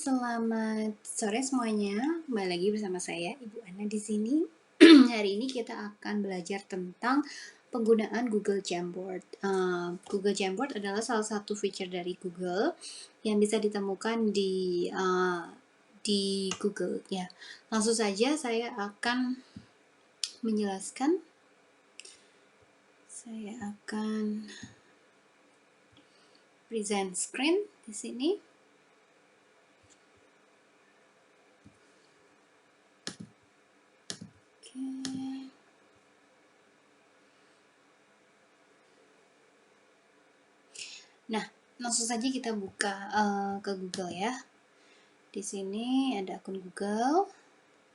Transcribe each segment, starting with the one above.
Selamat sore semuanya. Kembali lagi bersama saya, Ibu Ana di sini. Hari ini kita akan belajar tentang penggunaan Google Jamboard. Google Jamboard adalah salah satu feature dari Google yang bisa ditemukan di Google. Ya, langsung saja saya akan menjelaskan. Saya akan present screen di sini. Nah, langsung saja kita buka ke Google ya. Di sini ada akun Google.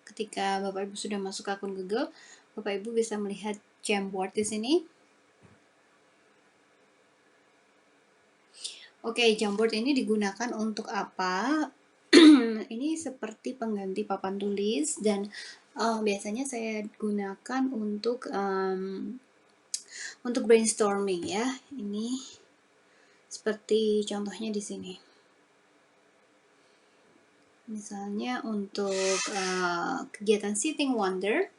Ketika Bapak Ibu sudah masuk ke akun Google, Bapak Ibu bisa melihat Jamboard di sini. Oke, Jamboard ini digunakan untuk apa? Ini seperti pengganti papan tulis dan biasanya saya gunakan untuk brainstorming ya. Ini seperti contohnya di sini. Misalnya untuk kegiatan Sitting Wonder,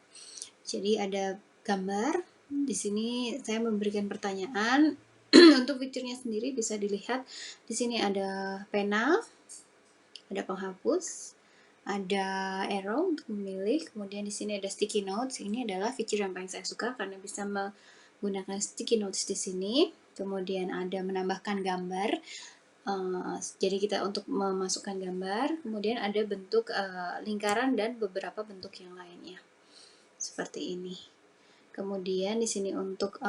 jadi ada gambar. Di sini saya memberikan pertanyaan. Untuk fiturnya sendiri bisa dilihat. Di sini ada pena, ada penghapus, ada arrow untuk memilih. Kemudian di sini ada sticky notes. Ini adalah fitur yang paling saya suka karena bisa menggunakan sticky notes di sini. Kemudian ada menambahkan gambar. Jadi kita untuk memasukkan gambar, kemudian ada bentuk lingkaran dan beberapa bentuk yang lainnya seperti ini. Kemudian di sini untuk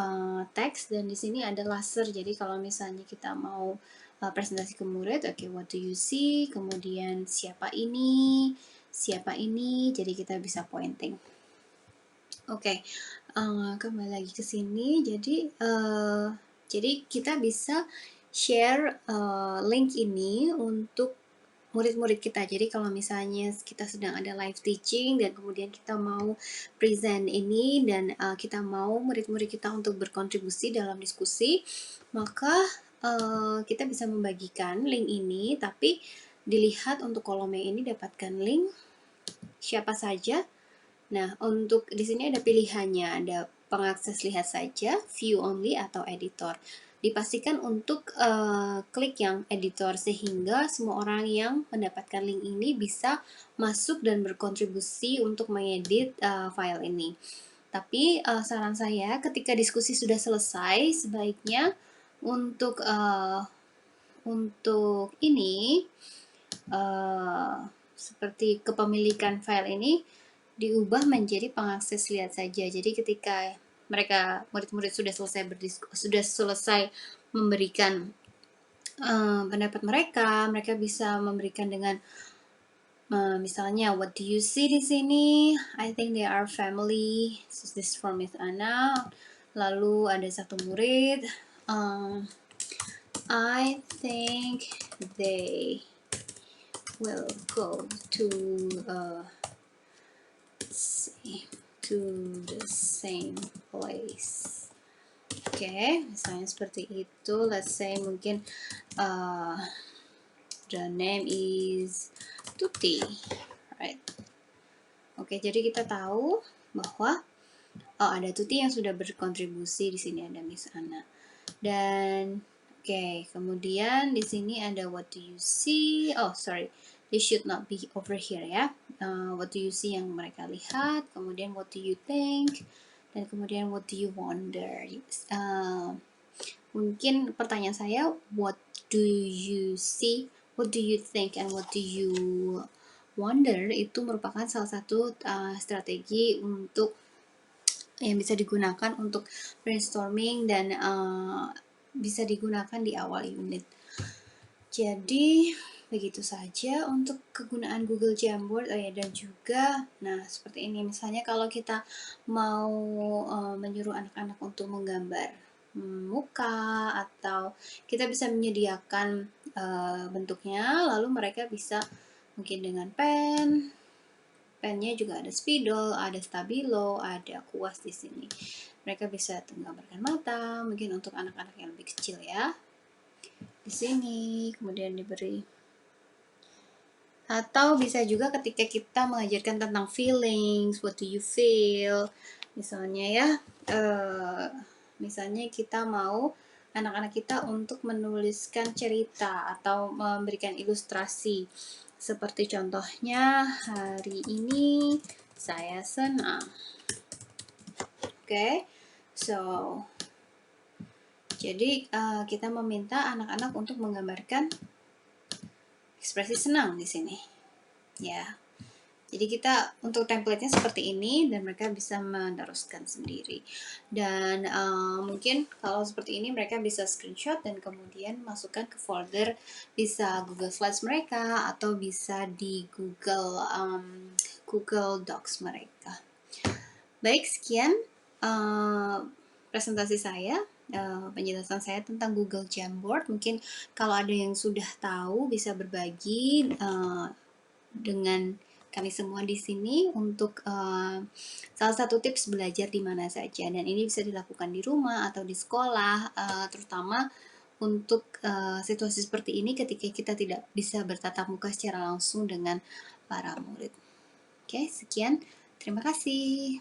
teks dan di sini ada laser. Jadi kalau misalnya kita mau presentasi ke murid, oke, what do you see? Kemudian siapa ini? Jadi kita bisa pointing. Oke, kembali lagi ke sini. Jadi kita bisa share link ini untuk murid-murid kita. Jadi kalau misalnya kita sedang ada live teaching dan kemudian kita mau present ini dan kita mau murid-murid kita untuk berkontribusi dalam diskusi, maka kita bisa membagikan link ini, tapi dilihat untuk kolom ini dapatkan link siapa saja. Nah, untuk di sini ada pilihannya, ada pengakses lihat saja, view only, atau editor. Dipastikan untuk klik yang editor sehingga semua orang yang mendapatkan link ini bisa masuk dan berkontribusi untuk mengedit file ini. Tapi saran saya ketika diskusi sudah selesai sebaiknya untuk ini seperti kepemilikan file ini diubah menjadi pengakses lihat saja. Jadi ketika murid-murid sudah selesai memberikan pendapat mereka bisa memberikan dengan misalnya what do you see di sini? I think they are family. This is from Miss Anna. Lalu ada satu murid. I think they will go to the same place. Oke, misalnya seperti itu. Let's say mungkin the name is Tuti, right? Oke, jadi kita tahu bahwa ada Tuti yang sudah berkontribusi. Di sini ada Miss Anna. Dan kemudian di sini ada what do you see? Oh, sorry. This should not be over here ya. What do you see yang mereka lihat, kemudian what do you think, dan kemudian what do you wonder. Mungkin pertanyaan saya, what do you see, what do you think, and what do you wonder itu merupakan salah satu strategi untuk yang bisa digunakan untuk brainstorming dan bisa digunakan di awal unit. Jadi begitu saja untuk kegunaan Google Jamboard dan juga seperti ini. Misalnya kalau kita mau menyuruh anak-anak untuk menggambar muka, atau kita bisa menyediakan bentuknya, lalu mereka bisa mungkin dengan pennya juga ada spidol, ada stabilo, ada kuas di sini. Mereka bisa menggambarkan mata, mungkin untuk anak-anak yang lebih kecil ya. Di sini kemudian diberi Atau bisa juga ketika kita mengajarkan tentang feelings, what do you feel, misalnya ya, misalnya kita mau anak-anak kita untuk menuliskan cerita atau memberikan ilustrasi. Seperti contohnya, hari ini saya senang. Oke, so jadi kita meminta anak-anak untuk menggambarkan ekspresi senang di sini, ya. Jadi kita untuk template-nya seperti ini dan mereka bisa meneruskan sendiri. Dan mungkin kalau seperti ini mereka bisa screenshot dan kemudian masukkan ke folder, bisa Google Slides mereka atau bisa di Google Docs mereka. Baik, sekian presentasi saya, penjelasan saya tentang Google Jamboard. Mungkin kalau ada yang sudah tahu bisa berbagi dengan kami semua di sini untuk salah satu tips belajar di mana saja, dan ini bisa dilakukan di rumah atau di sekolah, terutama untuk situasi seperti ini ketika kita tidak bisa bertatap muka secara langsung dengan para murid. Oke, sekian. Terima kasih.